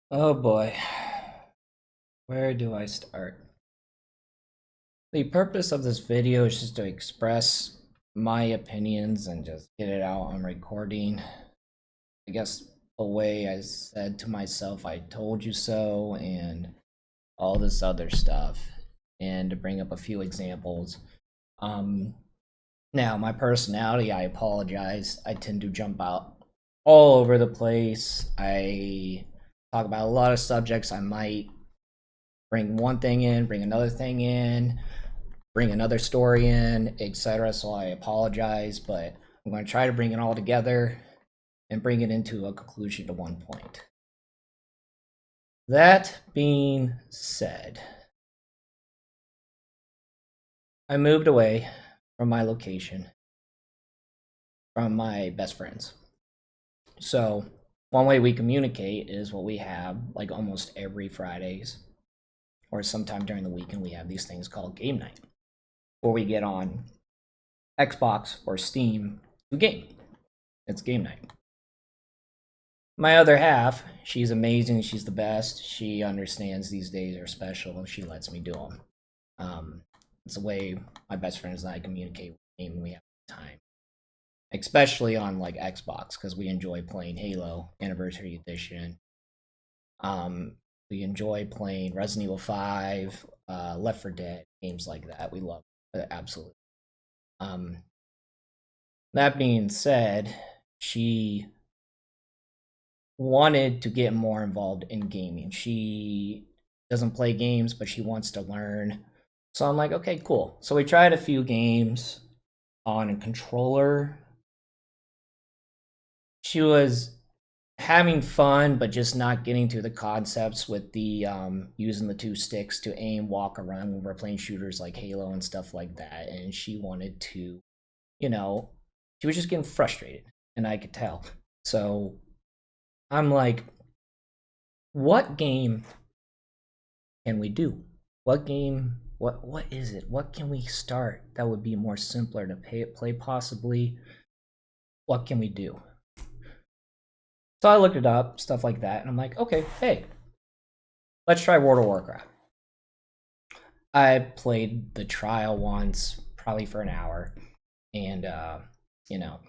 Oh boy, where do I start? The purpose of this video is just to express my opinions and just get it out on recording. I guess the way I said to myself, I told you so, and all this other stuff, and to bring up a few examples. Um, Now, my personality, I apologize. I tend to jump out all over the place. I talk about a lot of subjects. I might bring one thing in, bring another thing in, bring another story in, etc. So I apologize, but I'm going to try to bring it all together and bring it into a conclusion to one point. That being said, I moved away from my location, from my best friends. So, one way we communicate is what we have like almost every Fridays or sometime during the weekend. We have these things called game night, where we get on Xbox or Steam to game. It's game night. My other half, she's amazing. She's the best. She understands these days are special, and she lets me do them. It's the way my best friends and I communicate when we have time, especially on like Xbox, because we enjoy playing Halo Anniversary Edition. We enjoy playing Resident Evil 5, Left 4 Dead, games like that. We love it, absolutely. Um, that being said, she wanted to get more involved in gaming. She doesn't play games, but she wants to learn. So I'm like, okay, cool. So we tried a few games on a controller. She was having fun, but just not getting to the concepts with the using the two sticks to aim, walk around when we're playing shooters like Halo and stuff like that. And she wanted to, you know, she was just getting frustrated, and I could tell. So I'm like, what game can we do? What game? What is it? What can we start that would be more simpler to play possibly? What can we do? So I looked it up, stuff like that, and I'm like, okay, hey, let's try World of Warcraft. I played the trial once, probably for an hour, and you know,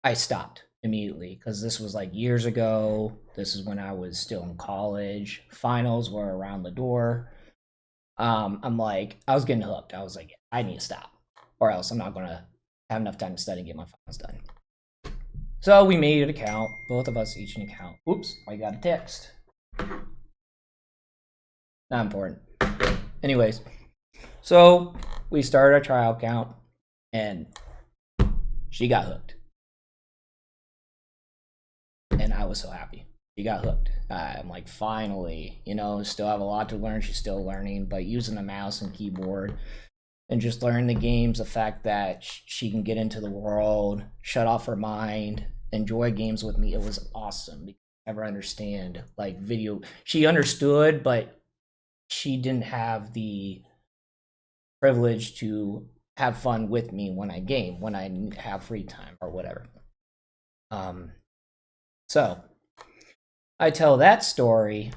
I stopped immediately because this was like years ago. This is when I was still in college. Finals were around the door. I'm like, I was getting hooked. I was like, I need to stop, or else I'm not gonna have enough time to study and get my finals done. So we made an account, both of us each an account. Oops, I got a text. Not important. Anyways, so we started a trial account, and she got hooked, and I was so happy. She got hooked. I'm like, finally, still have a lot to learn. She's still learning, but using the mouse and keyboard and just learning the games, the fact that she can get into the world, shut off her mind, enjoy games with me, it was awesome. Because I never understand like video. She understood, but she didn't have the privilege to have fun with me when I game, when I have free time or whatever. So I tell that story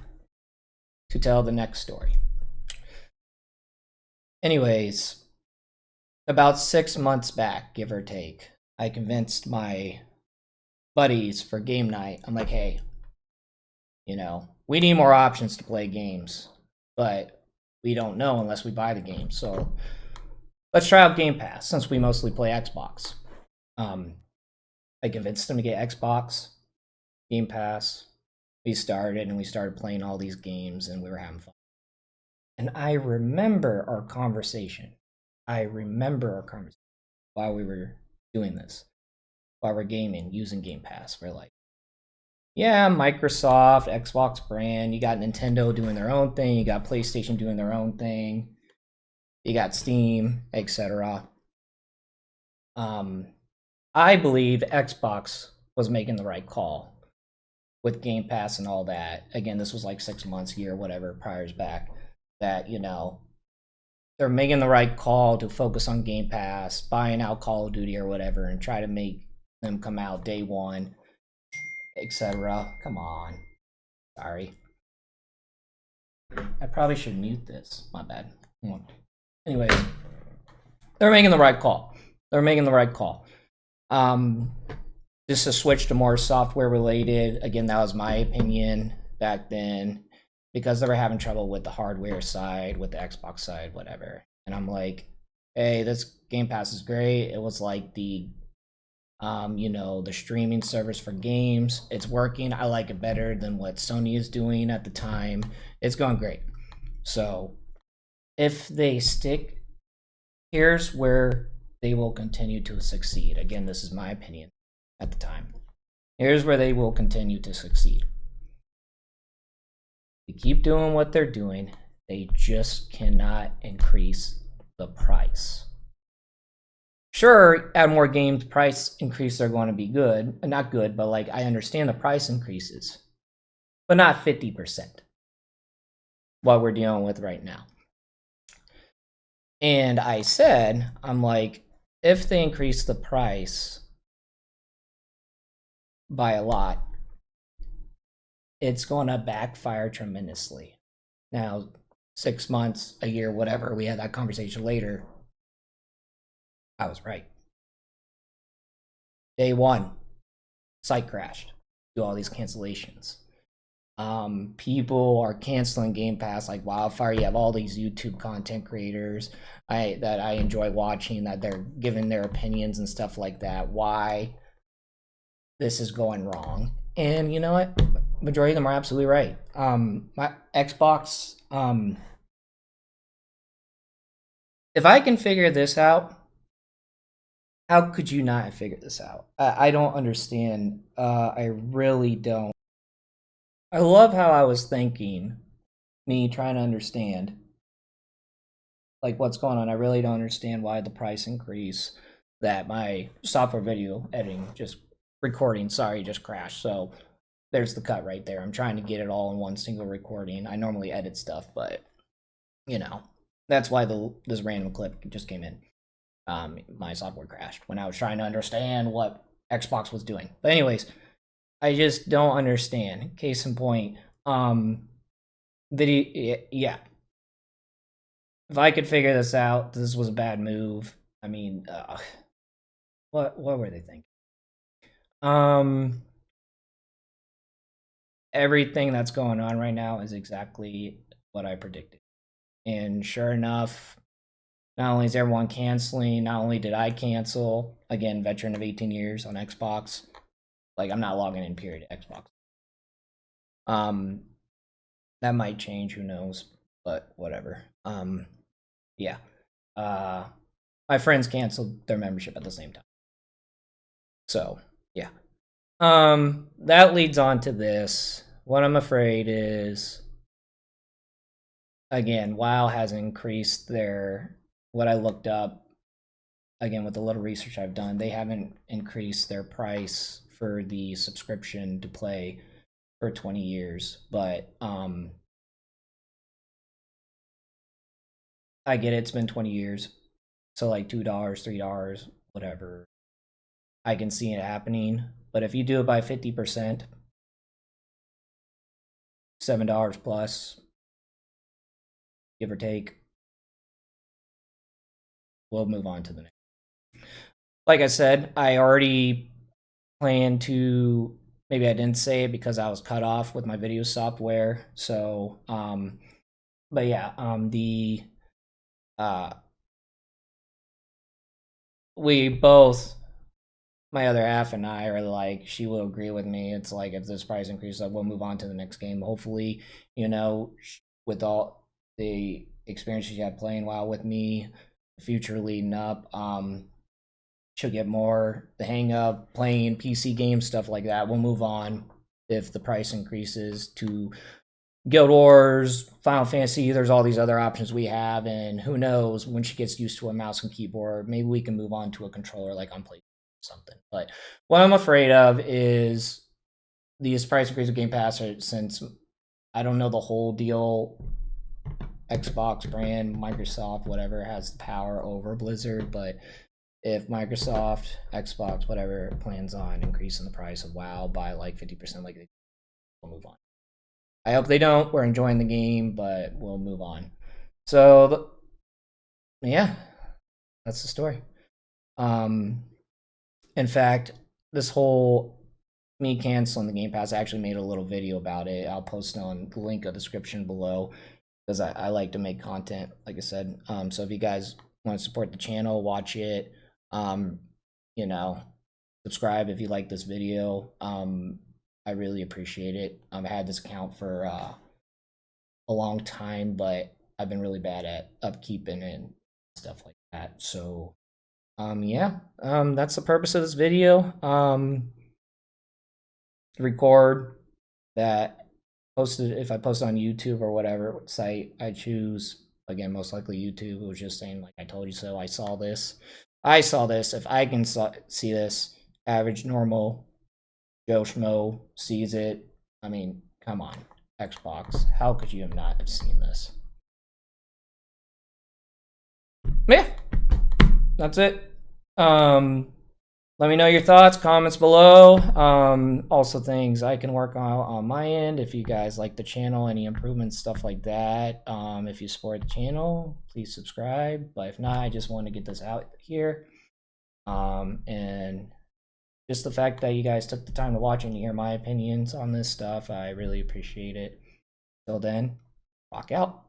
to tell the next story. Anyways, about 6 months back, give or take, I convinced my buddies for game night. I'm like, hey, we need more options to play games, but we don't know unless we buy the game. So let's try out Game Pass since we mostly play Xbox. I convinced them to get Xbox, Game Pass. We started playing all these games, and we were having fun. And I remember our conversation. While we were doing this, while we're gaming, using Game Pass. We're like, yeah, Microsoft, Xbox brand, you got Nintendo doing their own thing, you got PlayStation doing their own thing, you got Steam, etc. I believe Xbox was making the right call with Game Pass and all that. Again, this was like 6 months, year, whatever, priors back. That they're making the right call to focus on Game Pass, buying out Call of Duty or whatever, and try to make them come out day one, etc. Come on, sorry. I probably should mute this. My bad. Anyways, they're making the right call. They're making the right call. Just to switch to more software related. Again, that was my opinion back then, because they were having trouble with the hardware side, with the Xbox side, whatever. And I'm like, hey, this Game Pass is great. It was like the the streaming service for games. It's working. I like it better than what Sony is doing at the time. It's going great. So if they stick, here's where they will continue to succeed. Again, this is my opinion at the time. Here's where they will continue to succeed. They keep doing what they're doing. They just cannot increase the price. Sure, add more games, price increase are going to be good. Not good, but like I understand the price increases, but not 50%. What we're dealing with right now. And I said, I'm like, if they increase the price by a lot, it's going to backfire tremendously. Now, 6 months, a year, whatever, we had that conversation later. I was right. Day one, site crashed. Do all these cancellations. People are canceling Game Pass like wildfire. You have all these YouTube content creators that I enjoy watching, that they're giving their opinions and stuff like that. Why this is going wrong. And you know what? Majority of them are absolutely right. My Xbox, if I can figure this out, how could you not have figured this out? I don't understand. I really don't. I love how I was thinking, me trying to understand like what's going on. I really don't understand why the price increase, that my software video editing just crashed. So there's the cut right there. I'm trying to get it all in one single recording. I normally edit stuff, but that's why this random clip just came in. My software crashed when I was trying to understand what Xbox was doing. But anyways, I just don't understand. Case in point, yeah. If I could figure this out, this was a bad move. I mean, what were they thinking? Everything that's going on right now is exactly what I predicted. And sure enough, not only is everyone canceling, not only did I cancel, again, veteran of 18 years on Xbox. Like, I'm not logging in, period, Xbox. That might change, who knows, but whatever. Yeah. My friends canceled their membership at the same time. So, yeah. That leads on to this. What I'm afraid is, again, WoW has increased their, what I looked up, again, with the little research I've done, they haven't increased their price for the subscription to play for 20 years. But I get it, it's been 20 years. So like $2, $3, whatever. I can see it happening. But if you do it by 50%, $7 plus, give or take, we'll move on to the next. Like I said, I already plan to, maybe I didn't say it because I was cut off with my video software. So, but yeah, we both, my other half and I, are like, she will agree with me. It's like, if this price increases, we'll move on to the next game. Hopefully, with all the experience she had playing WoW with me, future leading up, she'll get more the hang of playing PC games, stuff like that. We'll move on if the price increases to Guild Wars, Final Fantasy. There's all these other options we have, and who knows, when she gets used to a mouse and keyboard, maybe we can move on to a controller like on PlayStation or something. But what I'm afraid of is these price increases of Game Pass, since I don't know the whole deal. Xbox brand, Microsoft, whatever, has the power over Blizzard, but if Microsoft, Xbox, whatever, plans on increasing the price of WoW by like 50%, like, we'll move on. I hope they don't. We're enjoying the game, but we'll move on. So, yeah, that's the story. In fact, this whole me canceling the Game Pass, I actually made a little video about it. I'll post on the link of the description below because I like to make content, like I said. So if you guys want to support the channel, watch it. You know, subscribe if you like this video. I really appreciate it. I had this account for a long time, but I've been really bad at upkeeping and stuff like that. So, yeah, that's the purpose of this video. Record that posted if I post on YouTube or whatever site I choose. Again, most likely YouTube. It was just saying like I told you so. I saw this. If I can see this, average normal Joe Schmo sees it. I mean, come on, Xbox. How could you have not have seen this? Yeah, that's it. Let me know your thoughts, comments below. Also things I can work on my end. If you guys like the channel, any improvements, stuff like that. If you support the channel, please subscribe. But if not, I just want to get this out here. And just the fact that you guys took the time to watch and hear my opinions on this stuff, I really appreciate it. Till then, rock out.